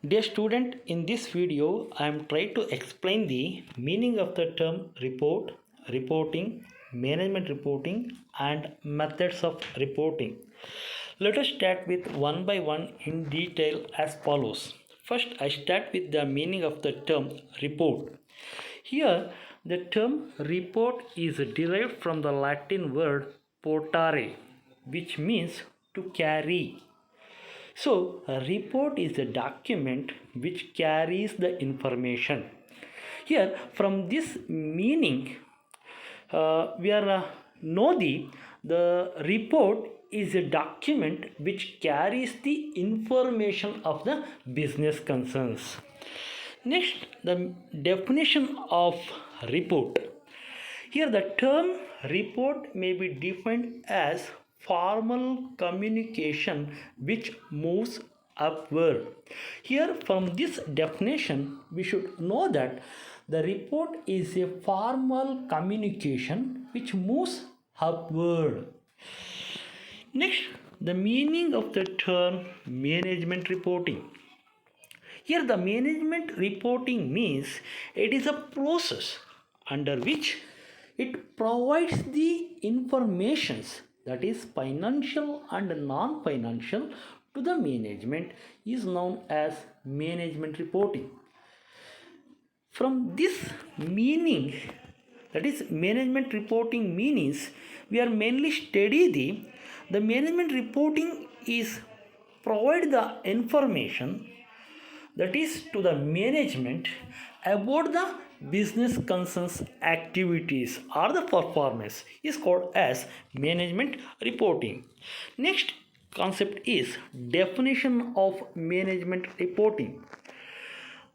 Dear student, in this video, I am trying to explain the meaning of the term report, reporting, management reporting, and methods of reporting. Let us start with one by one in detail as follows. First, I start with the meaning of the term report. Here, the term report is derived from the Latin word portare, which means to carry. So, a report is a document which carries the information. Here, from this meaning, we are know the report is a document which carries the information of the business concerns. Next, the definition of report. Here, the term report may be defined as formal communication which moves upward. Here, from this definition, we should know that the report is a formal communication which moves upward. Next, the meaning of the term management reporting. Here, the management reporting means it is a process under which it provides the informations, that is financial and non-financial, to the management, is known as management reporting. From this meaning, that is management reporting meanings, we are mainly study the management reporting is provide the information, that is to the management, about the business concerns activities or the performance, is called as management reporting. Next concept is definition of management reporting.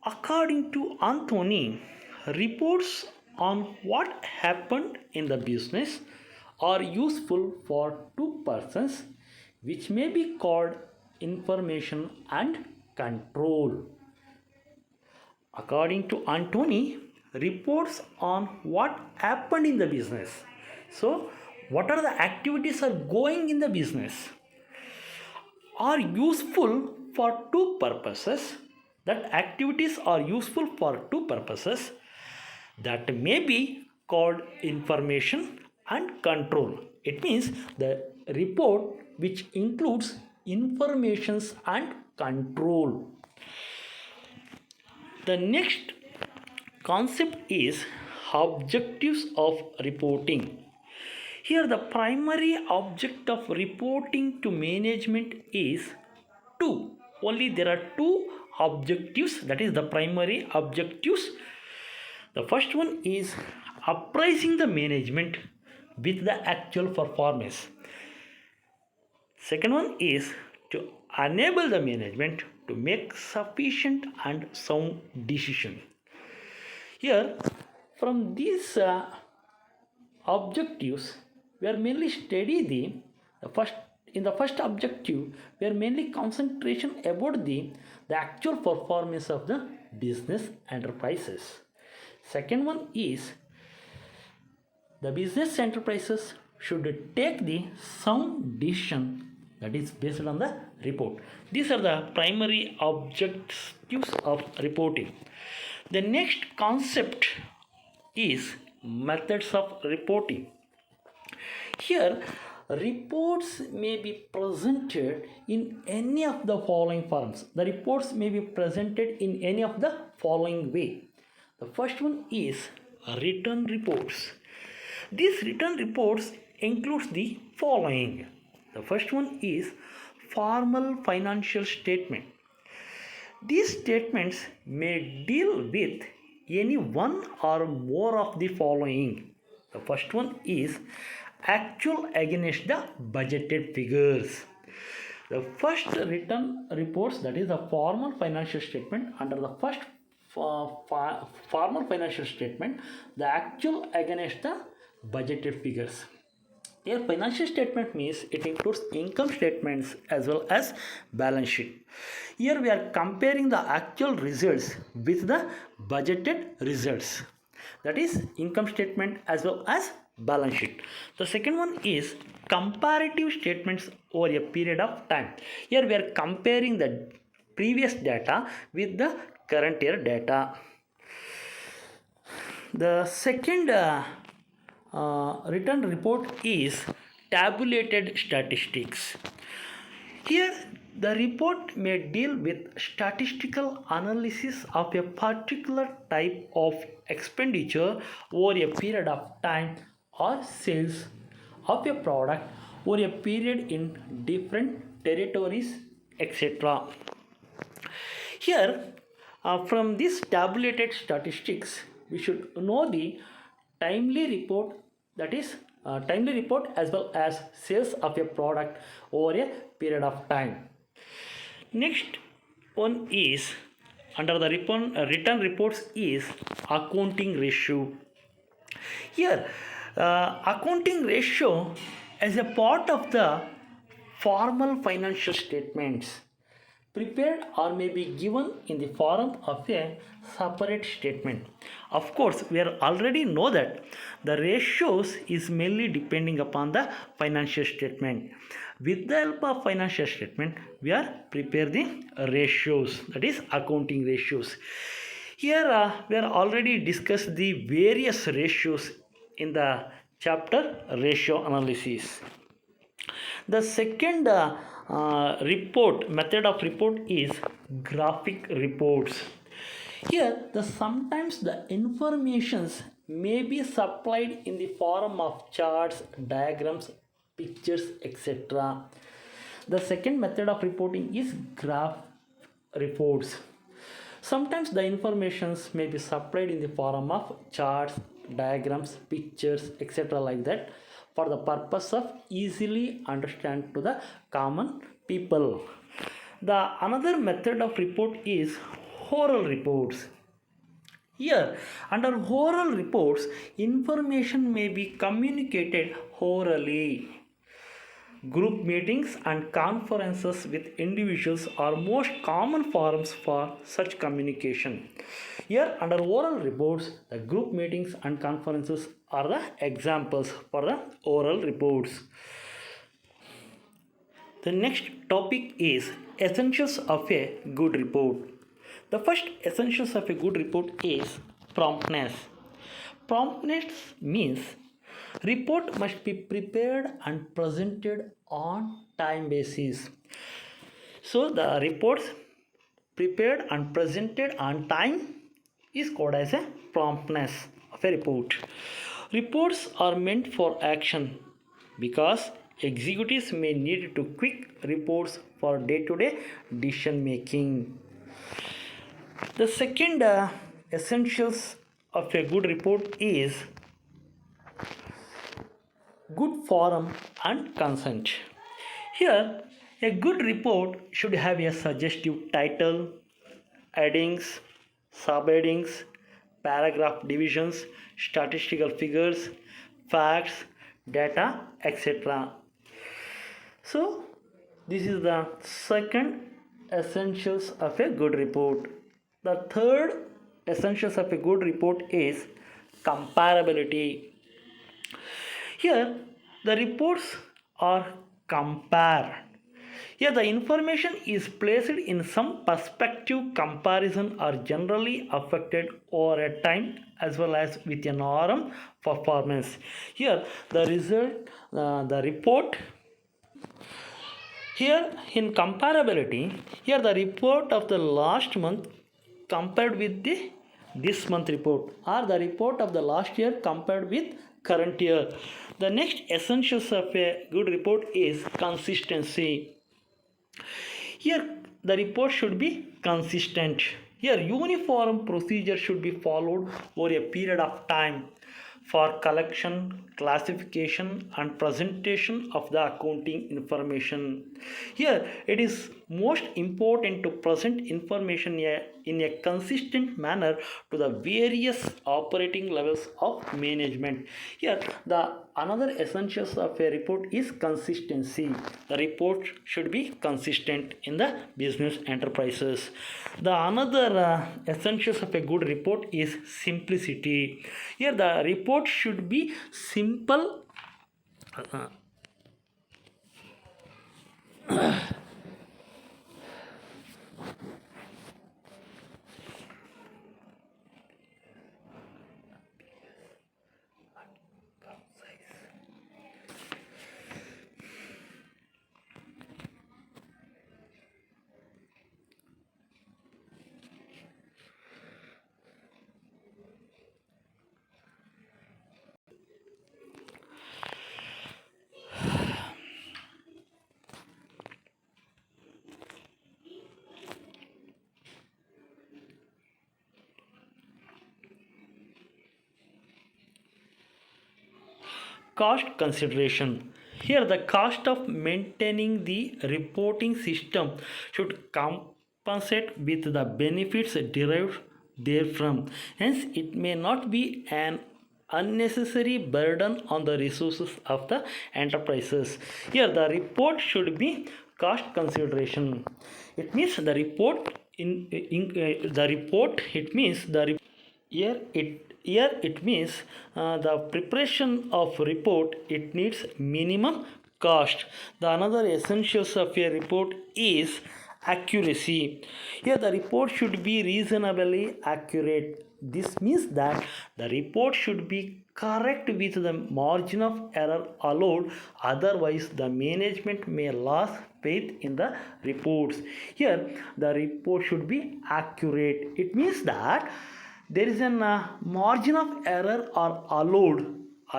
According to Anthony, reports on what happened in the business are useful for two persons, which may be called information and control. According to Anthony, reports on what happened in the business. So, what are the activities are going in the business are useful for two purposes. That activities are useful for two purposes that may be called information and control. It means the report which includes informations and control. The next concept is objectives of reporting. Here, the primary object of reporting to management is two. Only there are two objectives, that is the primary objectives. The first one is appraising the management with the actual performance. Second one is to enable the management to make sufficient and sound decision. Here, from these objectives, we are mainly study the first. In the first objective, we are mainly concentration about the actual performance of the business enterprises. Second one is the business enterprises should take the sound decision, that is based on the report. These are the primary objectives of reporting. The next concept is methods of reporting. Here, reports may be presented in any of the following forms. The reports may be presented in any of the following way. The first one is written reports. These written reports includes the following. The first one is formal financial statement. These statements may deal with any one or more of the following. The first one is actual against the budgeted figures. The first written reports, that is the formal financial statement, under the first formal financial statement, the actual against the budgeted figures. Here, financial statement means it includes income statements as well as balance sheet. Here we are comparing the actual results with the budgeted results, that is income statement as well as balance sheet. The second one is comparative statements over a period of time. Here we are comparing the previous data with the current year data. The second written report is tabulated statistics. Here, the report may deal with statistical analysis of a particular type of expenditure over a period of time or sales of a product over a period in different territories, etc. Here, from this tabulated statistics, we should know the timely report, that is timely report as well as sales of a product over a period of time. Next one is under the written reports is accounting ratio. Here, accounting ratio as a part of the formal financial statements prepared or may be given in the form of a separate statement. Of course, we are already know that the ratios is mainly depending upon the financial statement. With the help of financial statement, we are prepare the ratios, that is accounting ratios. Here we are already discussed the various ratios in the chapter ratio analysis. The second report method of report is graphic reports. Here, sometimes the informations may be supplied in the form of charts, diagrams, pictures, etc. The second method of reporting is graph reports. Sometimes the informations may be supplied in the form of charts, diagrams, pictures, etc. like that, for the purpose of easily understand to the common people. The another method of report is oral reports. Here, under oral reports, information may be communicated orally. Group meetings and conferences with individuals are most common forms for such communication. Here, under oral reports, the group meetings and conferences are the examples for the oral reports. The next topic is essentials of a good report. The first essentials of a good report is promptness. Promptness means report must be prepared and presented on time basis. So the reports prepared and presented on time is called as a promptness of a report. Reports are meant for action because executives may need to quick reports for day-to-day decision making. The second essentials of a good report is good form and consent. Here, a good report should have a suggestive title, headings, subheadings, paragraph divisions, statistical figures, facts, data, etc. So, this is the second essentials of a good report. The third essentials of a good report is comparability. Here, the reports are compared. Here, the information is placed in some perspective. Comparison are generally affected over a time as well as with an RM performance. Here, the result, the report. Here, in comparability, here the report of the last month compared with the this month report, or the report of the last year compared with current year. The next essentials of a good report is consistency. Here the report should be consistent. Here uniform procedure should be followed over a period of time for collection, classification and presentation of the accounting information. Here it is most important to present information in a consistent manner to the various operating levels of management. Here the another essentials of a report is consistency. The report should be consistent in the business enterprises. The another essentials of a good report is simplicity. Here the report should be simple, cost consideration. Here the cost of maintaining the reporting system should compensate with the benefits derived therefrom. Hence it may not be an unnecessary burden on the resources of the enterprises. Here the report should be cost consideration. It means the report the report, it means the here it means the preparation of report, it needs minimum cost. The another essentials of a report is accuracy. Here the report should be reasonably accurate. This means that the report should be correct with the margin of error allowed, otherwise the management may lose faith in the reports. Here the report should be accurate. It means that there is a margin of error are allowed,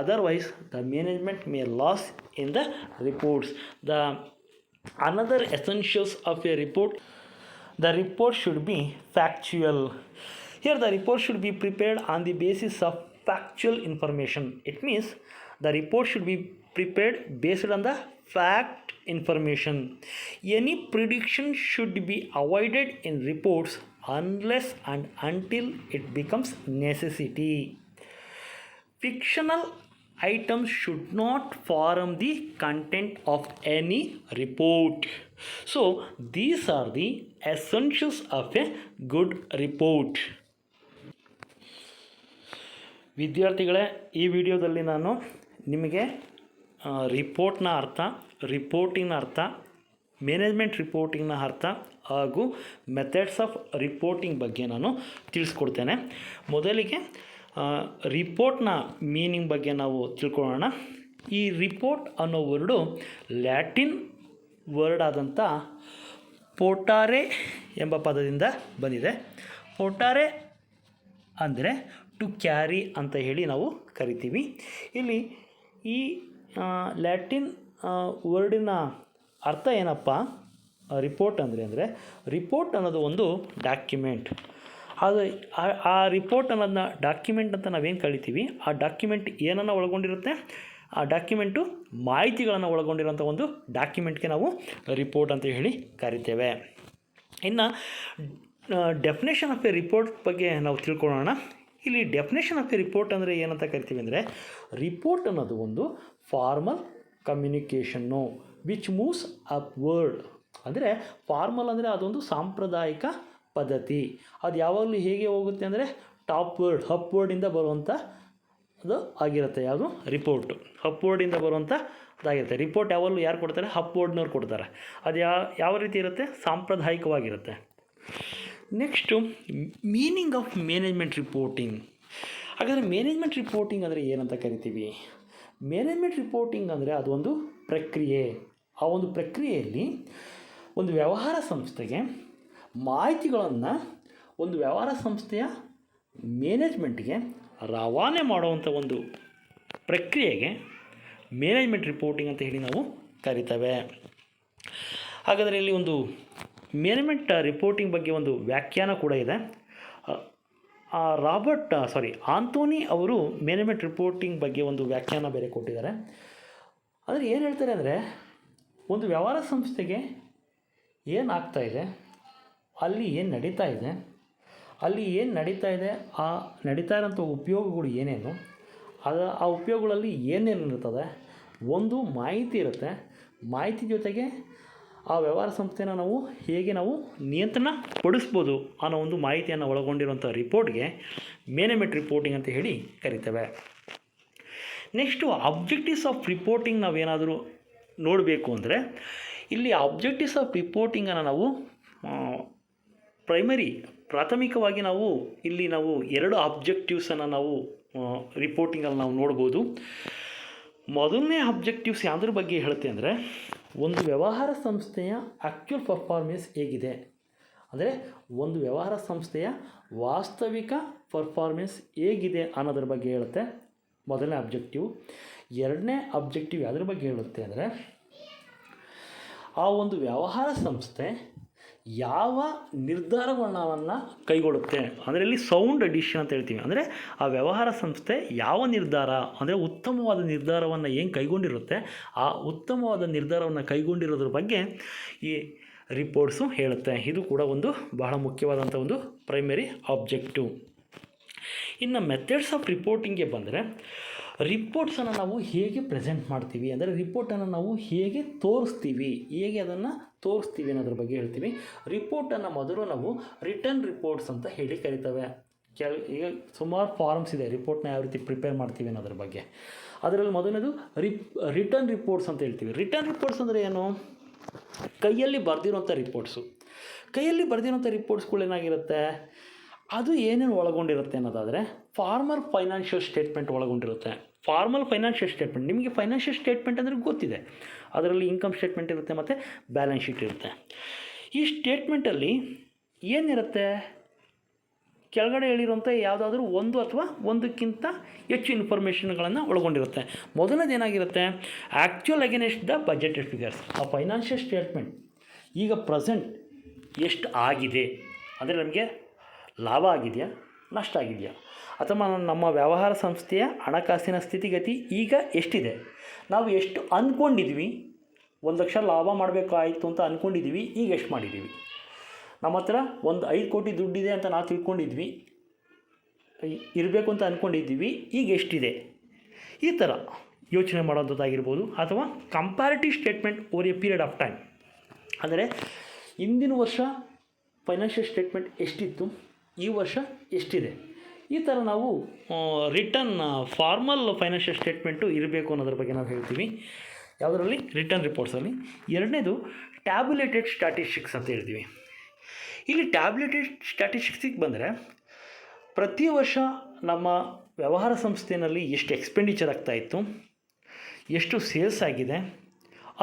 otherwise the management may lose in the reports. The another essentials of a report, the report should be factual. Here the report should be prepared on the basis of factual information. It means the report should be prepared based on the fact information. Any prediction should be avoided in reports unless and until it becomes necessity. Fictional items should not form the content of any report. So these are the essentials of a good report. ವಿದ್ಯಾರ್ಥಿಗಳೇ, ಈ ವಿಡಿಯೋದಲ್ಲಿ ನಾನು ನಿಮಗೆ ರಿಪೋರ್ಟ್ನ ಅರ್ಥ, ರಿಪೋರ್ಟಿಂಗ್ನ ಅರ್ಥ, management ರಿಪೋರ್ಟಿಂಗ್ನ ಅರ್ಥ ಹಾಗೂ methods of reporting ಬಗ್ಗೆ ನಾನು ತಿಳಿಸ್ಕೊಡ್ತೇನೆ. ಮೊದಲಿಗೆ ರಿಪೋರ್ಟ್ನ ಮೀನಿಂಗ್ ಬಗ್ಗೆ ನಾವು ತಿಳ್ಕೊಳ್ಳೋಣ. ಈ ರಿಪೋರ್ಟ್ ಅನ್ನೋ ವರ್ಡು ಲ್ಯಾಟಿನ್ ವರ್ಡ್ ಆದಂಥ ಪೋಟಾರೆ ಎಂಬ ಪದದಿಂದ ಬಂದಿದೆ. ಪೋಟಾರೆ ಅಂದರೆ ಟು ಕ್ಯಾರಿ ಅಂತ ಹೇಳಿ ನಾವು ಕರಿತೀವಿ. ಇಲ್ಲಿ ಈ ಲ್ಯಾಟಿನ್ ವರ್ಡಿನ ಅರ್ಥ ಏನಪ್ಪ, ರಿಪೋರ್ಟ್ ಅಂದರೆ ರಿಪೋರ್ಟ್ ಅನ್ನೋದು ಒಂದು ಡಾಕ್ಯುಮೆಂಟ್. ಅದು ಆ ರಿಪೋರ್ಟ್ ಅನ್ನೋದನ್ನ ಡಾಕ್ಯುಮೆಂಟ್ ಅಂತ ನಾವೇನು ಕರಿತೀವಿ, ಆ ಡಾಕ್ಯುಮೆಂಟ್ ಏನನ್ನು ಒಳಗೊಂಡಿರುತ್ತೆ, ಆ ಡಾಕ್ಯುಮೆಂಟು ಮಾಹಿತಿಗಳನ್ನು ಒಳಗೊಂಡಿರೋಂಥ ಒಂದು ಡಾಕ್ಯುಮೆಂಟ್ಗೆ ನಾವು ರಿಪೋರ್ಟ್ ಅಂತ ಹೇಳಿ ಕರಿತೇವೆ. ಇನ್ನು ಡೆಫಿನೇಷನ್ ಆಫ್ ಎ ರಿಪೋರ್ಟ್ ಬಗ್ಗೆ ನಾವು ತಿಳ್ಕೊಳ್ಳೋಣ. ಇಲ್ಲಿ ಡೆಫಿನೇಷನ್ ಆಫ್ ಎ ರಿಪೋರ್ಟ್ ಅಂದರೆ ಏನಂತ ಕರಿತೀವಿ ಅಂದರೆ, ರಿಪೋರ್ಟ್ ಅನ್ನೋದು ಒಂದು formal communication which moves upward. ಅಂದರೆ ಫಾರ್ಮಲ್ ಅಂದರೆ ಅದೊಂದು ಸಾಂಪ್ರದಾಯಿಕ ಪದ್ಧತಿ. ಅದು ಯಾವಾಗಲೂ ಹೇಗೆ ಹೋಗುತ್ತೆ ಅಂದರೆ ಟಾಪ್ವರ್ಡ್, ಅಪ್ವರ್ಡಿಂದ ಬರುವಂಥ ಅದು ಆಗಿರುತ್ತೆ. ಯಾವುದು ರಿಪೋರ್ಟು ಅಪ್ವರ್ಡಿಂದ ಬರುವಂಥದ್ದಾಗಿರುತ್ತೆ. ರಿಪೋರ್ಟ್ ಯಾವಾಗಲೂ ಯಾರು ಕೊಡ್ತಾರೆ, ಅಪ್ವರ್ಡ್ನವ್ರು ಕೊಡ್ತಾರೆ. ಅದು ಯಾವ ರೀತಿ ಇರುತ್ತೆ, ಸಾಂಪ್ರದಾಯಿಕವಾಗಿರುತ್ತೆ. Next meaning of management reporting. ಹಾಗಾದರೆ ಮ್ಯಾನೇಜ್ಮೆಂಟ್ ರಿಪೋರ್ಟಿಂಗ್ ಅಂದರೆ ಏನಂತ ಕರಿತೀವಿ? ಮ್ಯಾನೇಜ್ಮೆಂಟ್ ರಿಪೋರ್ಟಿಂಗ್ ಅಂದರೆ ಅದು ಒಂದು ಪ್ರಕ್ರಿಯೆ. ಆ ಒಂದು ಪ್ರಕ್ರಿಯೆಯಲ್ಲಿ ಒಂದು ವ್ಯವಹಾರ ಸಂಸ್ಥೆಗೆ ಮಾಹಿತಿಗಳನ್ನು ಒಂದು ವ್ಯವಹಾರ ಸಂಸ್ಥೆಯ ಮ್ಯಾನೇಜ್ಮೆಂಟ್ಗೆ ರವಾನೆ ಮಾಡುವಂಥ ಒಂದು ಪ್ರಕ್ರಿಯೆಗೆ ಮ್ಯಾನೇಜ್ಮೆಂಟ್ ರಿಪೋರ್ಟಿಂಗ್ ಅಂತ ಹೇಳಿ ನಾವು ಕರಿತೇವೆ. ಹಾಗಾದರೆ ಇಲ್ಲಿ ಒಂದು ಮ್ಯಾನೇಜ್ಮೆಂಟ್ ರಿಪೋರ್ಟಿಂಗ್ ಬಗ್ಗೆ ಒಂದು ವ್ಯಾಖ್ಯಾನ ಕೂಡ ಇದೆ. ಆಂಥೋನಿ ಅವರು ಮ್ಯಾನೇಜ್ಮೆಂಟ್ ರಿಪೋರ್ಟಿಂಗ್ ಬಗ್ಗೆ ಒಂದು ವ್ಯಾಖ್ಯಾನ ಬೇರೆ ಕೊಟ್ಟಿದ್ದಾರೆ. ಅಂದರೆ ಏನು ಹೇಳ್ತಾರೆ ಅಂದರೆ, ಒಂದು ವ್ಯವಹಾರ ಸಂಸ್ಥೆಗೆ ಏನು ಆಗ್ತಾಯಿದೆ, ಅಲ್ಲಿ ಏನು ನಡೀತಾ ಇದೆ, ಆ ನಡೀತಾ ಇರೋಂಥ ಉಪಯೋಗಗಳು ಏನೇನು, ಆ ಉಪಯೋಗಗಳಲ್ಲಿ ಏನೇನು ಇರ್ತದೆ, ಒಂದು ಮಾಹಿತಿ ಇರುತ್ತೆ. ಮಾಹಿತಿ ಜೊತೆಗೆ ಆ ವ್ಯವಹಾರ ಸಂಸ್ಥೆನ ಹೇಗೆ ನಾವು ನಿಯಂತ್ರಣ ಪಡಿಸ್ಬೋದು ಅನ್ನೋ ಒಂದು ಮಾಹಿತಿಯನ್ನು ಒಳಗೊಂಡಿರುವಂಥ ರಿಪೋರ್ಟ್ಗೆ ಮ್ಯಾನೇಜ್ಮೆಂಟ್ ರಿಪೋರ್ಟಿಂಗ್ ಅಂತ ಹೇಳಿ ಕರಿತೇವೆ. ನೆಕ್ಸ್ಟು ಆಬ್ಜೆಕ್ಟಿವ್ಸ್ ಆಫ್ ರಿಪೋರ್ಟಿಂಗ್ ನಾವೇನಾದರೂ ನೋಡಬೇಕು ಅಂದರೆ, ಇಲ್ಲಿ ಆಬ್ಜೆಕ್ಟಿವ್ಸ್ ಆಫ್ ರಿಪೋರ್ಟಿಂಗನ್ನು ನಾವು ಪ್ರಾಥಮಿಕವಾಗಿ ನಾವು ಎರಡು ಆಬ್ಜೆಕ್ಟಿವ್ಸನ್ನು ನಾವು ರಿಪೋರ್ಟಿಂಗಲ್ಲಿ ನಾವು ನೋಡ್ಬೋದು. ಮೊದಲನೇ ಆಬ್ಜೆಕ್ಟಿವ್ಸ್ ಯಾವುದ್ರ ಬಗ್ಗೆ ಹೇಳುತ್ತೆ ಅಂದರೆ, ಒಂದು ವ್ಯವಹಾರ ಸಂಸ್ಥೆಯ ಆ್ಯಕ್ಚುಯಲ್ ಪರ್ಫಾರ್ಮೆನ್ಸ್ ಹೇಗಿದೆ, ಅಂದರೆ ಒಂದು ವ್ಯವಹಾರ ಸಂಸ್ಥೆಯ ವಾಸ್ತವಿಕ ಪರ್ಫಾರ್ಮೆನ್ಸ್ ಹೇಗಿದೆ ಅನ್ನೋದ್ರ ಬಗ್ಗೆ ಹೇಳುತ್ತೆ ಮೊದಲನೇ ಆಬ್ಜೆಕ್ಟಿವ್. ಎರಡನೇ ಆಬ್ಜೆಕ್ಟಿವ್ ಯಾವುದ್ರ ಬಗ್ಗೆ ಹೇಳುತ್ತೆ ಅಂದರೆ, ಆ ಒಂದು ವ್ಯವಹಾರ ಸಂಸ್ಥೆ ಯಾವ ನಿರ್ಧಾರವನ್ನು ಕೈಗೊಳ್ಳುತ್ತೆ, ಅಂದರೆ ಇಲ್ಲಿ ಸೌಂಡ್ ಡಿಸಿಷನ್ ಅಂತ ಹೇಳ್ತೀವಿ. ಅಂದರೆ ಆ ವ್ಯವಹಾರ ಸಂಸ್ಥೆ ಯಾವ ನಿರ್ಧಾರ, ಅಂದರೆ ಉತ್ತಮವಾದ ನಿರ್ಧಾರವನ್ನು ಏನು ಕೈಗೊಂಡಿರುತ್ತೆ, ಆ ಉತ್ತಮವಾದ ನಿರ್ಧಾರವನ್ನು ಕೈಗೊಂಡಿರೋದ್ರ ಬಗ್ಗೆ ಈ ರಿಪೋರ್ಟ್ಸು ಹೇಳುತ್ತೆ. ಇದು ಕೂಡ ಒಂದು ಬಹಳ ಮುಖ್ಯವಾದಂಥ ಒಂದು ಪ್ರೈಮರಿ ಆಬ್ಜೆಕ್ಟಿವ್. ಇನ್ನು ಮೆಥಡ್ಸ್ ಆಫ್ ರಿಪೋರ್ಟಿಂಗ್ಗೆ ಬಂದರೆ, ರಿಪೋರ್ಟ್ಸನ್ನು ನಾವು ಹೇಗೆ ಪ್ರೆಸೆಂಟ್ ಮಾಡ್ತೀವಿ, ಅಂದರೆ ರಿಪೋರ್ಟನ್ನು ನಾವು ಹೇಗೆ ತೋರಿಸ್ತೀವಿ, ಹೇಗೆ ಅದನ್ನು ತೋರಿಸ್ತೀವಿ ಅನ್ನೋದ್ರ ಬಗ್ಗೆ ಹೇಳ್ತೀವಿ. ರಿಪೋರ್ಟನ್ನು ಮೊದಲು ನಾವು ರಿಟರ್ನ್ ರಿಪೋರ್ಟ್ಸ್ ಅಂತ ಹೇಳಿ ಕರಿತೇವೆ. ಈಗ ಸುಮಾರು ಫಾರ್ಮ್ಸ್ ಇದೆ ರಿಪೋರ್ಟ್ನ ಯಾವ ರೀತಿ ಪ್ರಿಪೇರ್ ಮಾಡ್ತೀವಿ ಅನ್ನೋದ್ರ ಬಗ್ಗೆ. ಅದರಲ್ಲಿ ಮೊದಲನೇದು ರಿಟರ್ನ್ ರಿಪೋರ್ಟ್ಸ್ ಅಂತ ಹೇಳ್ತೀವಿ. ರಿಟರ್ನ್ ರಿಪೋರ್ಟ್ಸ್ ಅಂದರೆ ಏನು? ಕೈಯಲ್ಲಿ ಬರೆದಿರೋಂಥ ರಿಪೋರ್ಟ್ಸು. ಕೈಯಲ್ಲಿ ಬರೆದಿರೋಂಥ ರಿಪೋರ್ಟ್ಸ್ಗಳೇನಾಗಿರುತ್ತೆ, ಅದು ಏನೇನು ಒಳಗೊಂಡಿರುತ್ತೆ ಅನ್ನೋದಾದರೆ, ಫಾರ್ಮಲ್ ಫೈನಾನ್ಷಿಯಲ್ ಸ್ಟೇಟ್ಮೆಂಟ್ ಒಳಗೊಂಡಿರುತ್ತೆ. ಫಾರ್ಮಲ್ ಫೈನಾನ್ಷಿಯಲ್ ಸ್ಟೇಟ್ಮೆಂಟ್, ನಿಮಗೆ ಫೈನಾನ್ಷಿಯಲ್ ಸ್ಟೇಟ್ಮೆಂಟ್ ಅಂದರೆ ಗೊತ್ತಿದೆ. ಅದರಲ್ಲಿ ಇನ್ಕಮ್ ಸ್ಟೇಟ್ಮೆಂಟ್ ಇರುತ್ತೆ ಮತ್ತು ಬ್ಯಾಲೆನ್ಸ್ ಶೀಟ್ ಇರುತ್ತೆ. ಈ ಸ್ಟೇಟ್ಮೆಂಟಲ್ಲಿ ಏನಿರುತ್ತೆ, ಕೆಳಗಡೆ ಹೇಳಿರುವಂಥ ಯಾವುದಾದ್ರೂ ಒಂದು ಅಥವಾ ಒಂದಕ್ಕಿಂತ ಹೆಚ್ಚು ಇನ್ಫಾರ್ಮೇಷನ್ಗಳನ್ನು ಒಳಗೊಂಡಿರುತ್ತೆ. ಮೊದಲನೇದೇನಾಗಿರುತ್ತೆ, actual against the budgeted figures. ಆ ಫೈನಾನ್ಷಿಯಲ್ ಸ್ಟೇಟ್ಮೆಂಟ್ ಈಗ ಪ್ರೆಸೆಂಟ್ ಎಷ್ಟು ಆಗಿದೆ, ಅಂದರೆ ನಮಗೆ ಲಾಭ ಆಗಿದೆಯಾ, ನಷ್ಟ ಆಗಿದೆಯಾ, ಅಥವಾ ನಮ್ಮ ವ್ಯವಹಾರ ಸಂಸ್ಥೆಯ ಹಣಕಾಸಿನ ಸ್ಥಿತಿಗತಿ ಈಗ ಎಷ್ಟಿದೆ, ನಾವು ಎಷ್ಟು ಅಂದ್ಕೊಂಡಿದ್ವಿ, 1 ಲಕ್ಷ ಲಾಭ ಮಾಡಬೇಕಾಯಿತು ಅಂತ ಅಂದ್ಕೊಂಡಿದ್ವಿ, ಈಗ ಎಷ್ಟು ಮಾಡಿದ್ದೀವಿ, ನಮ್ಮ ಹತ್ರ ಒಂದು 5 ಕೋಟಿ ದುಡ್ಡಿದೆ ಅಂತ ನಾವು ತಿಳ್ಕೊಂಡಿದ್ವಿ, ಇರಬೇಕು ಅಂತ ಅಂದ್ಕೊಂಡಿದ್ದೀವಿ, ಈಗ ಎಷ್ಟಿದೆ, ಈ ಥರ ಯೋಚನೆ ಮಾಡೋದಾಗಿರ್ಬೋದು. ಅಥವಾ comparative statement over A period of time, ಅಂದರೆ ಹಿಂದಿನ ವರ್ಷ ಫೈನಾನ್ಷಿಯಲ್ ಸ್ಟೇಟ್ಮೆಂಟ್ ಎಷ್ಟಿತ್ತು, ಈ ವರ್ಷ ಎಷ್ಟಿದೆ, ಈ ಥರ ನಾವು ರಿಟರ್ನ್ ಫಾರ್ಮಲ್ ಫೈನಾನ್ಷಿಯಲ್ ಸ್ಟೇಟ್ಮೆಂಟು ಇರಬೇಕು ಅನ್ನೋದ್ರ ಬಗ್ಗೆ ನಾವು ಹೇಳ್ತೀವಿ. ಯಾವುದರಲ್ಲಿ? ರಿಟರ್ನ್ ರಿಪೋರ್ಟ್ಸಲ್ಲಿ. ಎರಡನೇದು ಟ್ಯಾಬ್ಯುಲೇಟೆಡ್ ಸ್ಟ್ಯಾಟಿಸ್ಟಿಕ್ಸ್ ಅಂತ ಹೇಳ್ತೀವಿ. ಇಲ್ಲಿ ಟ್ಯಾಬ್ಯುಲೇಟೆಡ್ ಸ್ಟ್ಯಾಟಿಸ್ಟಿಕ್ಸಿಗೆ ಬಂದರೆ, ಪ್ರತಿ ವರ್ಷ ನಮ್ಮ ವ್ಯವಹಾರ ಸಂಸ್ಥೆಯಲ್ಲಿ ಎಷ್ಟು ಎಕ್ಸ್ಪೆಂಡಿಚರ್ ಆಗ್ತಾಯಿತ್ತು, ಎಷ್ಟು ಸೇಲ್ಸ್ ಆಗಿದೆ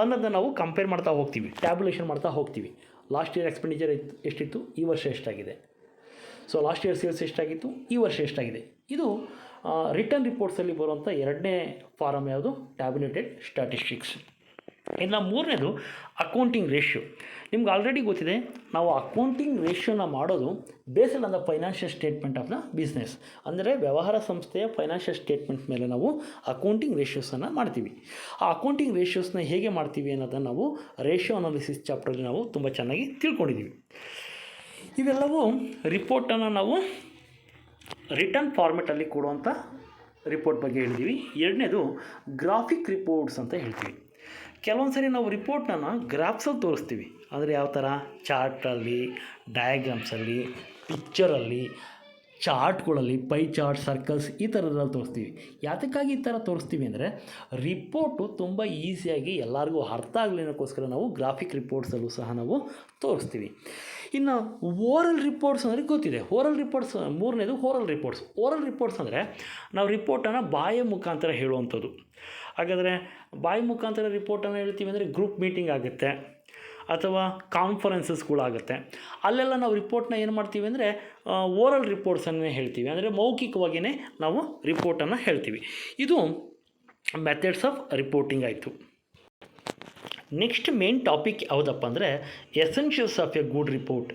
ಅನ್ನೋದನ್ನು ನಾವು ಕಂಪೇರ್ ಮಾಡ್ತಾ ಹೋಗ್ತೀವಿ, ಟ್ಯಾಬ್ಯುಲೇಷನ್ ಮಾಡ್ತಾ ಹೋಗ್ತೀವಿ. ಲಾಸ್ಟ್ ಇಯರ್ ಎಕ್ಸ್ಪೆಂಡಿಚರ್ ಎಷ್ಟಿತ್ತು, ಈ ವರ್ಷ ಎಷ್ಟಾಗಿದೆ, ಸೊ ಲಾಸ್ಟ್ ಇಯರ್ ಸೇಲ್ಸ್ ಎಷ್ಟಾಗಿತ್ತು, ಈ ವರ್ಷ ಎಷ್ಟಾಗಿದೆ. ಇದು ರಿಟರ್ನ್ ರಿಪೋರ್ಟ್ಸಲ್ಲಿ ಬರುವಂಥ ಎರಡನೇ ಫಾರಮ್ ಯಾವುದು? Tabulated statistics. ಇನ್ನು ಮೂರನೇದು ಅಕೌಂಟಿಂಗ್ ರೇಷ್ಯೋ. ನಿಮ್ಗೆ ಆಲ್ರೆಡಿ ಗೊತ್ತಿದೆ, ನಾವು ಅಕೌಂಟಿಂಗ್ ರೇಷ್ಯೋನ ಮಾಡೋದು based on the financial statement of the business. ಅಂದರೆ ವ್ಯವಹಾರ ಸಂಸ್ಥೆಯ ಫೈನಾನ್ಷಿಯಲ್ ಸ್ಟೇಟ್ಮೆಂಟ್ ಮೇಲೆ ನಾವು ಅಕೌಂಟಿಂಗ್ ರೇಷ್ಯೋಸನ್ನು ಮಾಡ್ತೀವಿ. ಆ ಅಕೌಂಟಿಂಗ್ ರೇಷ್ಯೋಸ್ನ ಹೇಗೆ ಮಾಡ್ತೀವಿ ಅನ್ನೋದನ್ನು ನಾವು ರೇಷ್ಯೋ ಅನಾಲಿಸಿಸ್ ಚಾಪ್ಟ್ರಲ್ಲಿ ನಾವು ತುಂಬ ಚೆನ್ನಾಗಿ ತಿಳ್ಕೊಂಡಿದ್ದೀವಿ. ಇವೆಲ್ಲವೂ ರಿಪೋರ್ಟನ್ನು ನಾವು ರಿಟರ್ನ್ ಫಾರ್ಮೆಟಲ್ಲಿ ಕೊಡುವಂಥ ರಿಪೋರ್ಟ್ ಬಗ್ಗೆ ಹೇಳಿದ್ದೀವಿ. ಎರಡನೇದು ಗ್ರಾಫಿಕ್ ರಿಪೋರ್ಟ್ಸ್ ಅಂತ ಹೇಳ್ತೀವಿ. ಕೆಲವೊಂದು ಸರಿ ನಾವು ರಿಪೋರ್ಟನ್ನು ಗ್ರಾಫ್ಸಲ್ಲಿ ತೋರಿಸ್ತೀವಿ. ಅಂದರೆ ಯಾವ ಥರ? ಚಾರ್ಟಲ್ಲಿ, ಡಯಾಗ್ರಾಮ್ಸಲ್ಲಿ, ಪಿಕ್ಚರಲ್ಲಿ, ಚಾರ್ಟ್ಗಳಲ್ಲಿ, ಪೈ ಚಾರ್ಟ್, ಸರ್ಕಲ್ಸ್, ಈ ಥರದ್ರಲ್ಲಿ ತೋರಿಸ್ತೀವಿ. ಯಾತಕ್ಕಾಗಿ ಈ ಥರ ತೋರಿಸ್ತೀವಿ ಅಂದರೆ, ರಿಪೋರ್ಟು ತುಂಬ ಈಸಿಯಾಗಿ ಎಲ್ಲರಿಗೂ ಅರ್ಥ ಆಗಲಿನಕ್ಕೋಸ್ಕರ ನಾವು ಗ್ರಾಫಿಕ್ ರಿಪೋರ್ಟ್ಸಲ್ಲೂ ಸಹ ನಾವು ತೋರಿಸ್ತೀವಿ. ಇನ್ನು ಓರಲ್ ರಿಪೋರ್ಟ್ಸ್ ಅಂದರೆ ಗೊತ್ತಿದೆ. ಓರಲ್ ರಿಪೋರ್ಟ್ಸ್, ಮೂರನೇದು ಓರಲ್ ರಿಪೋರ್ಟ್ಸ್. ಓರಲ್ ರಿಪೋರ್ಟ್ಸ್ ಅಂದರೆ ನಾವು ರಿಪೋರ್ಟನ್ನು ಬಾಯಿಯ ಮುಖಾಂತರ ಹೇಳುವಂಥದ್ದು. ಹಾಗಾದರೆ ಬಾಯಿ ಮುಖಾಂತರ ರಿಪೋರ್ಟನ್ನು ಹೇಳ್ತೀವಿ ಅಂದರೆ ಗ್ರೂಪ್ ಮೀಟಿಂಗ್ ಆಗುತ್ತೆ ಅಥವಾ ಕಾನ್ಫರೆನ್ಸಸ್ಗಳಾಗುತ್ತೆ. ಅಲ್ಲೆಲ್ಲ ನಾವು ರಿಪೋರ್ಟ್ನ ಏನು ಮಾಡ್ತೀವಿ ಅಂದರೆ ಓರಲ್ ರಿಪೋರ್ಟ್ಸನ್ನೇ ಹೇಳ್ತೀವಿ. ಅಂದರೆ ಮೌಖಿಕವಾಗಿಯೇ ನಾವು ರಿಪೋರ್ಟನ್ನು ಹೇಳ್ತೀವಿ. ಇದು ಮೆಥಡ್ಸ್ ಆಫ್ ರಿಪೋರ್ಟಿಂಗ್ ಆಯಿತು. ನೆಕ್ಸ್ಟ್ ಮೇನ್ ಟಾಪಿಕ್ ಯಾವುದಪ್ಪ ಅಂದರೆ essentials of a good report.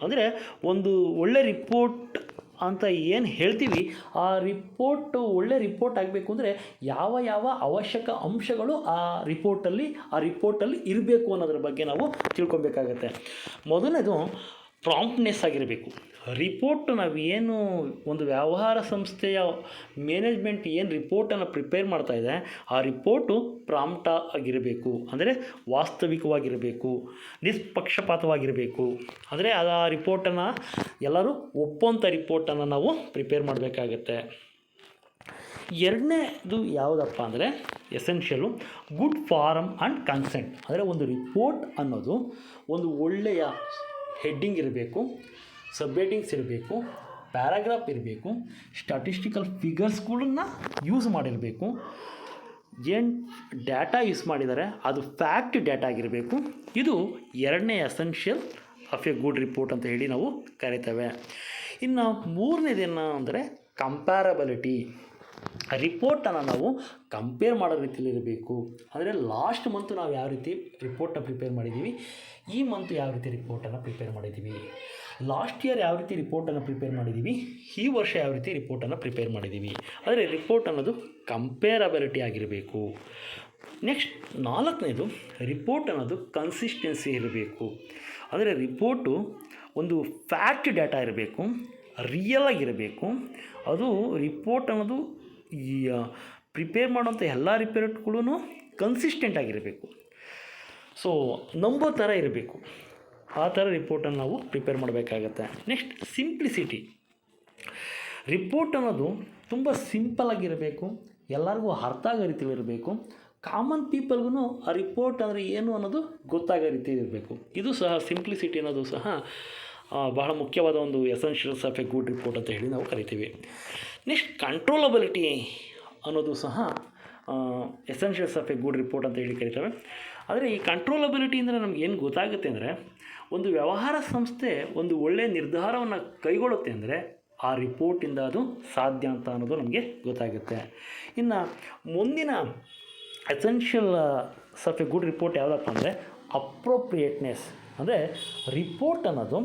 ಅಂದರೆ ಒಂದು ಒಳ್ಳೆ ರಿಪೋರ್ಟ್ ಅಂತ ಏನು ಹೇಳ್ತೀವಿ, ಆ ರಿಪೋರ್ಟು ಒಳ್ಳೆ ರಿಪೋರ್ಟ್ ಆಗಬೇಕು ಅಂದರೆ ಯಾವ ಯಾವ ಅವಶ್ಯಕ ಅಂಶಗಳು ಆ ರಿಪೋರ್ಟಲ್ಲಿ ಇರಬೇಕು ಅನ್ನೋದ್ರ ಬಗ್ಗೆ ನಾವು ತಿಳ್ಕೊಬೇಕಾಗತ್ತೆ. ಮೊದಲನೇದು ಪ್ರಾಂಪ್ಟ್ನೆಸ್ ಆಗಿರಬೇಕು. ರಿಪೋರ್ಟ್ ನಾವು ಏನು ಒಂದು ವ್ಯವಹಾರ ಸಂಸ್ಥೆಯ ಮ್ಯಾನೇಜ್ಮೆಂಟ್ ಏನು ರಿಪೋರ್ಟನ್ನು ಪ್ರಿಪೇರ್ ಮಾಡ್ತಾ ಇದೆ, ಆ ರಿಪೋರ್ಟು ಪ್ರಾಂಪ್ಟ್ ಆಗಿರಬೇಕು. ಅಂದರೆ ವಾಸ್ತವಿಕವಾಗಿರಬೇಕು, ನಿಷ್ಪಕ್ಷಪಾತವಾಗಿರಬೇಕು. ಅಂದರೆ ಆ ರಿಪೋರ್ಟನ್ನು ಎಲ್ಲರೂ ಒಪ್ಪುವಂಥ ರಿಪೋರ್ಟನ್ನು ನಾವು ಪ್ರಿಪೇರ್ ಮಾಡಬೇಕಾಗತ್ತೆ. ಎರಡನೇದು ಯಾವುದಪ್ಪ ಅಂದರೆ ಎಸೆನ್ಷಿಯಲು ಗುಡ್ ಫಾರಮ್ ಆ್ಯಂಡ್ ಕನ್ಸೆಂಟ್. ಅಂದರೆ ಒಂದು ರಿಪೋರ್ಟ್ ಅನ್ನೋದು ಒಂದು ಒಳ್ಳೆಯ ಹೆಡ್ಡಿಂಗ್ ಇರಬೇಕು, ಸಬ್ಹೆಡ್ಡಿಂಗ್ಸ್ ಇರಬೇಕು, ಪ್ಯಾರಾಗ್ರಾಫ್ ಇರಬೇಕು, ಸ್ಟ್ಯಾಟಿಸ್ಟಿಕಲ್ ಫಿಗರ್ಸ್ಗಳನ್ನ ಯೂಸ್ ಮಾಡಿರಬೇಕು, ಏನು ಡೇಟಾ ಯೂಸ್ ಮಾಡಿದ್ದಾರೆ ಅದು ಫ್ಯಾಕ್ಟ್ ಡೇಟಾ ಆಗಿರಬೇಕು. ಇದು ಎರಡನೇ essential of a good report ಅಂತ ಹೇಳಿ ನಾವು ಕರಿತೇವೆ. ಇನ್ನು ಮೂರನೇದೇನು ಅಂದರೆ ಕಂಪ್ಯಾರಬಿಲಿಟಿ. ರಿಪೋರ್ಟನ್ನು ನಾವು ಕಂಪೇರ್ ಮಾಡೋ ರೀತಿಯಲ್ಲಿ ಇರಬೇಕು. ಅಂದರೆ ಲಾಸ್ಟ್ ಮಂತು ನಾವು ಯಾವ ರೀತಿ ರಿಪೋರ್ಟನ್ನ ಪ್ರಿಪೇರ್ ಮಾಡಿದ್ದೀವಿ, ಈ ಮಂತು ಯಾವ ರೀತಿ ರಿಪೋರ್ಟನ್ನು ಪ್ರಿಪೇರ್ ಮಾಡಿದ್ದೀವಿ, ಲಾಸ್ಟ್ ಇಯರ್ ಯಾವ ರೀತಿ ರಿಪೋರ್ಟನ್ನು ಪ್ರಿಪೇರ್ ಮಾಡಿದ್ದೀವಿ, ಈ ವರ್ಷ ಯಾವ ರೀತಿ ರಿಪೋರ್ಟನ್ನು ಪ್ರಿಪೇರ್ ಮಾಡಿದ್ದೀವಿ. ಅಂದರೆ ರಿಪೋರ್ಟ್ ಅನ್ನೋದು ಕಂಪೇರಬಿಲಿಟಿ ಆಗಿರಬೇಕು. ನೆಕ್ಸ್ಟ್ 4ನೇದು ರಿಪೋರ್ಟ್ ಅನ್ನೋದು ಕನ್ಸಿಸ್ಟೆನ್ಸಿ ಇರಬೇಕು. ಅಂದರೆ ರಿಪೋರ್ಟು ಒಂದು ಫ್ಯಾಕ್ಟ್ ಡೇಟಾ ಇರಬೇಕು, ರಿಯಲ್ ಆಗಿರಬೇಕು. ಅದು ರಿಪೋರ್ಟ್ ಅನ್ನೋದು ಈ ಪ್ರಿಪೇರ್ ಮಾಡೋಂಥ ಎಲ್ಲ ರಿಪೋರ್ಟ್ಗಳೂ ಕನ್ಸಿಸ್ಟೆಂಟ್ ಆಗಿರಬೇಕು. ಸೊ ನಂಬೋ ಥರ ಇರಬೇಕು. ಆ ಥರ ರಿಪೋರ್ಟನ್ನು ನಾವು ಪ್ರಿಪೇರ್ ಮಾಡಬೇಕಾಗತ್ತೆ. Next simplicity. ರಿಪೋರ್ಟ್ ಅನ್ನೋದು ತುಂಬ ಸಿಂಪಲ್ಲಾಗಿರಬೇಕು, ಎಲ್ಲರಿಗೂ ಅರ್ಥ ಆಗೋ ರೀತಿಯಲ್ಲಿ ಇರಬೇಕು. ಕಾಮನ್ ಪೀಪಲ್ಗೂ ಆ ರಿಪೋರ್ಟ್ ಅಂದರೆ ಏನು ಅನ್ನೋದು ಗೊತ್ತಾಗೋ ರೀತಿಯಲ್ಲಿ ಇರಬೇಕು. ಇದು ಸಹ ಸಿಂಪ್ಲಿಸಿಟಿ ಅನ್ನೋದು ಸಹ ಬಹಳ ಮುಖ್ಯವಾದ ಒಂದು essentials of a good report ಅಂತ ಹೇಳಿ ನಾವು ಕರಿತೀವಿ. ನೆಕ್ಸ್ಟ್ ಕಂಟ್ರೋಲಬಿಲಿಟಿ ಅನ್ನೋದು ಸಹ essentials of a good report ಅಂತ ಹೇಳಿ ಕರಿತೇವೆ. ಆದರೆ ಈ ಕಂಟ್ರೋಲಬಿಲಿಟಿ ಅಂದರೆ ನಮ್ಗೆ ಏನು ಗೊತ್ತಾಗುತ್ತೆ ಅಂದರೆ, ಒಂದು ವ್ಯವಹಾರ ಸಂಸ್ಥೆ ಒಂದು ಒಳ್ಳೆಯ ನಿರ್ಧಾರವನ್ನು ಕೈಗೊಳ್ಳುತ್ತೆ ಅಂದರೆ ಆ ರಿಪೋರ್ಟಿಂದ ಅದು ಸಾಧ್ಯ ಅಂತ ಅನ್ನೋದು ನಮಗೆ ಗೊತ್ತಾಗುತ್ತೆ. ಇನ್ನು ಮುಂದಿನ essential of a good report ಯಾವುದಪ್ಪ ಅಂದರೆ ಅಪ್ರೋಪ್ರಿಯೇಟ್ನೆಸ್. ಅಂದರೆ ರಿಪೋರ್ಟ್ ಅನ್ನೋದು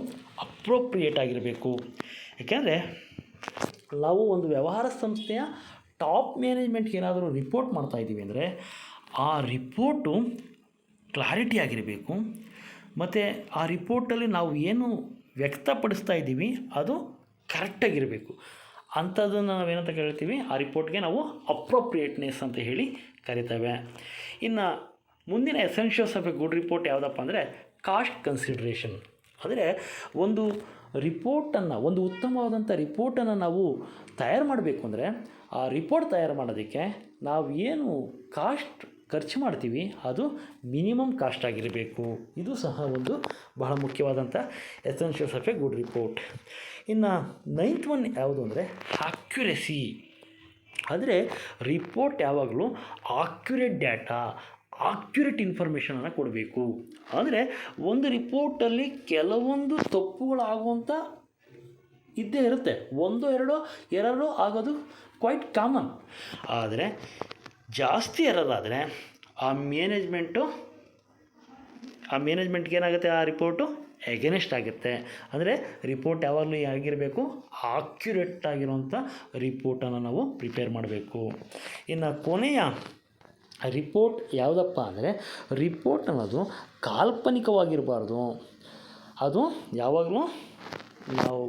ಅಪ್ರೋಪ್ರಿಯೇಟ್ ಆಗಿರಬೇಕು. ಏಕೆಂದರೆ ನಾವು ಒಂದು ವ್ಯವಹಾರ ಸಂಸ್ಥೆಯ ಟಾಪ್ ಮ್ಯಾನೇಜ್ಮೆಂಟ್ಗೆ ಏನಾದರೂ ರಿಪೋರ್ಟ್ ಮಾಡ್ತಾಯಿದ್ದೀವಿ ಅಂದರೆ ಆ ರಿಪೋರ್ಟು ಕ್ಲಾರಿಟಿ ಆಗಿರಬೇಕು. ಮತ್ತು ಆ ರಿಪೋರ್ಟಲ್ಲಿ ನಾವು ಏನು ವ್ಯಕ್ತಪಡಿಸ್ತಾ ಇದ್ದೀವಿ ಅದು ಕರೆಕ್ಟಾಗಿರಬೇಕು. ಅಂಥದ್ದನ್ನು ನಾವೇನಂತ ಹೇಳ್ತೀವಿ, ಆ ರಿಪೋರ್ಟ್ಗೆ ನಾವು ಅಪ್ರೋಪ್ರಿಯೇಟ್ನೆಸ್ ಅಂತ ಹೇಳಿ ಕರಿತೇವೆ. ಇನ್ನು ಮುಂದಿನ essentials of a good report ಯಾವುದಪ್ಪ ಅಂದರೆ ಕಾಸ್ಟ್ ಕನ್ಸಿಡ್ರೇಷನ್. ಅಂದರೆ ಒಂದು ರಿಪೋರ್ಟನ್ನು, ಒಂದು ಉತ್ತಮವಾದಂಥ ರಿಪೋರ್ಟನ್ನು ನಾವು ತಯಾರು ಮಾಡಬೇಕು ಅಂದರೆ ಆ ರಿಪೋರ್ಟ್ ತಯಾರು ಮಾಡೋದಕ್ಕೆ ನಾವು ಏನು ಕಾಸ್ಟ್ ಖರ್ಚು ಮಾಡ್ತೀವಿ ಅದು ಮಿನಿಮಮ್ ಕಾಸ್ಟ್ ಆಗಿರಬೇಕು. ಇದು ಸಹ ಒಂದು ಬಹಳ ಮುಖ್ಯವಾದಂಥ essentials of a good report. ಇನ್ನು 9th ಒನ್ ಯಾವುದು ಅಂದರೆ ಅಕ್ಯುರೆಸಿ. ಅಂದರೆ ರಿಪೋರ್ಟ್ ಯಾವಾಗಲೂ ಆಕ್ಯುರೇಟ್ ಡೇಟಾ, ಆಕ್ಯುರೇಟ್ ಇನ್ಫಾರ್ಮೇಷನನ್ನು ಕೊಡಬೇಕು. ಅಂದರೆ ಒಂದು ರಿಪೋರ್ಟಲ್ಲಿ ಕೆಲವೊಂದು ತಪ್ಪುಗಳಾಗುವಂಥ ಇದ್ದೇ ಇರುತ್ತೆ, ಒಂದೋ ಎರಡೋ ಆಗೋದು ಕ್ವೈಟ್ ಕಾಮನ್. ಆದರೆ ಜಾಸ್ತಿ ಎರರಾದರೆ ಆ ಮ್ಯಾನೇಜ್ಮೆಂಟ್ಗೆ ಏನಾಗುತ್ತೆ, ಆ ರಿಪೋರ್ಟು ಎಗೇನೆಸ್ಟ್ ಆಗುತ್ತೆ. ಅಂದರೆ ರಿಪೋರ್ಟ್ ಯಾವಾಗಲೂ ಆಗಿರಬೇಕು, ಆಕ್ಯುರೇಟ್ ಆಗಿರುವಂಥ ರಿಪೋರ್ಟನ್ನು ನಾವು ಪ್ರಿಪೇರ್ ಮಾಡಬೇಕು. ಇನ್ನು ಕೊನೆಯ ರಿಪೋರ್ಟ್ ಯಾವುದಪ್ಪ ಅಂದರೆ ರಿಪೋರ್ಟ್ ಅನ್ನೋದು ಕಾಲ್ಪನಿಕವಾಗಿರಬಾರ್ದು. ಅದು ಯಾವಾಗಲೂ ನಾವು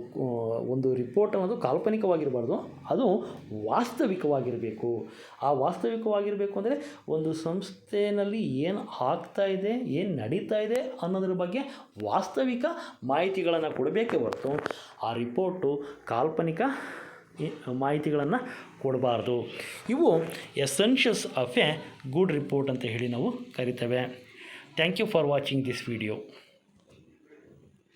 ಒಂದು ರಿಪೋರ್ಟ್ ಅನ್ನೋದು ಕಾಲ್ಪನಿಕವಾಗಿರಬಾರ್ದು, ಅದು ವಾಸ್ತವಿಕವಾಗಿರಬೇಕು. ಆ ವಾಸ್ತವಿಕವಾಗಿರಬೇಕು ಅಂದರೆ ಒಂದು ಸಂಸ್ಥೆಯಲ್ಲಿ ಏನು ಆಗ್ತಾಯಿದೆ, ಏನು ನಡೀತಾ ಇದೆ ಅನ್ನೋದ್ರ ಬಗ್ಗೆ ವಾಸ್ತವಿಕ ಮಾಹಿತಿಗಳನ್ನು ಕೊಡಬೇಕೇ ಹೊರತು ಆ ರಿಪೋರ್ಟು ಕಾಲ್ಪನಿಕ ಮಾಹಿತಿಗಳನ್ನು ಕೊಡಬಾರ್ದು. ಇವು essentials of a good report ಅಂತ ಹೇಳಿ ನಾವು ಕರಿತೇವೆ. Thank you for watching this video.